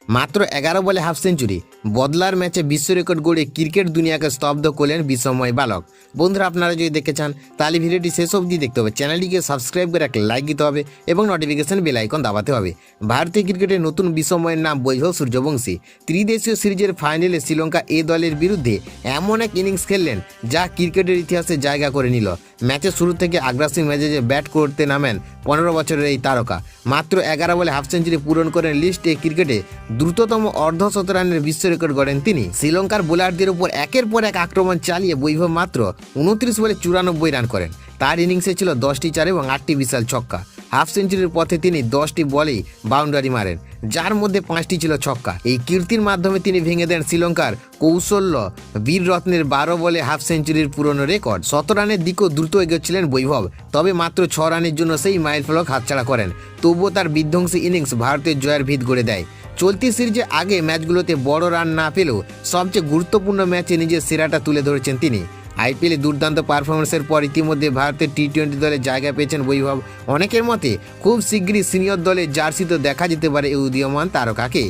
মাত্র 11 বলে half century, বদলার ম্যাচে বিশ্ব রেকর্ড গড়ে ক্রিকেট দুনিয়াকে স্তব্ধ করলেন বিস্ময় বালক। বন্ধুরা, আপনারা যদি দেখতে চান তাহলে ভিডিওটি শেষ অবধি দেখতে হবে, চ্যানেলটিকে সাবস্ক্রাইব করে একটা লাইক দিতে হবে এবং নোটিফিকেশন বেল আইকন দাবাতে হবে। ভারতীয় ক্রিকেটের নতুন বিস্ময়ের নাম বৈভব সূর্যবংশী। ত্রিদেশীয় সিরিজের ফাইনালে শ্রীলঙ্কা এ দলের বিরুদ্ধে এমন এক ইনিংস খেললেন যা ক্রিকেটের ইতিহাসে জায়গা করে নিল। ম্যাচের শুরু থেকে আগ্রাসী মেজাজে ব্যাট করতে নামেন 15 বছরের এই তারকা। মাত্র 11 বলে হাফ সেঞ্চুরি পূরণ করেন লিস্টে ক্রিকেটে দ্রুততম অর্ধশত রানের বিশ্ব রেকর্ড গড়েন তিনি। শ্রীলঙ্কার বোলারদের উপর একের পর এক আক্রমণ চালিয়ে বৈভব মাত্র 29 বলে 94 রান করেন। তার ইনিংসে ছিল 10টি চার এবং 8টি বিশাল ছক্কা। হাফ সেঞ্চুরির পথে তিনি 10টি বলেই বাউন্ডারি মারেন, যার মধ্যে 5টি ছিল ছক্কা। এই কীর্তির মাধ্যমে তিনি ভেঙে দেন শ্রীলঙ্কার কৌশল্য বীররত্নের 12 বলে হাফ সেঞ্চুরির পুরনো রেকর্ড। 100 রানের দিকেও দ্রুত এগোচ্ছিলেন বৈভব, তবে মাত্র 6 রানের জন্য সেই মাইলফলক হাতছাড়া করেন। তবুও তার বিধ্বংসী ইনিংস ভারতের জয়ের ভিত গড়ে দেয়। চলতি সিরিজে আগে ম্যাচগুলোতে বড় রান না পেলেও সবচেয়ে গুরুত্বপূর্ণ ম্যাচে নিজের সেরাটা তুলে ধরেছেন তিনি। আইপিএলে দুর্দান্ত পারফরমেন্সের পর ইতিমধ্যে ভারতের টি-20 দলে জায়গা পেয়েছেন বৈভব। অনেকের মতে খুব শীঘ্রই সিনিয়র দলের জার্সিতে দেখা যেতে পারে এই উদীয়মান তারকাকে।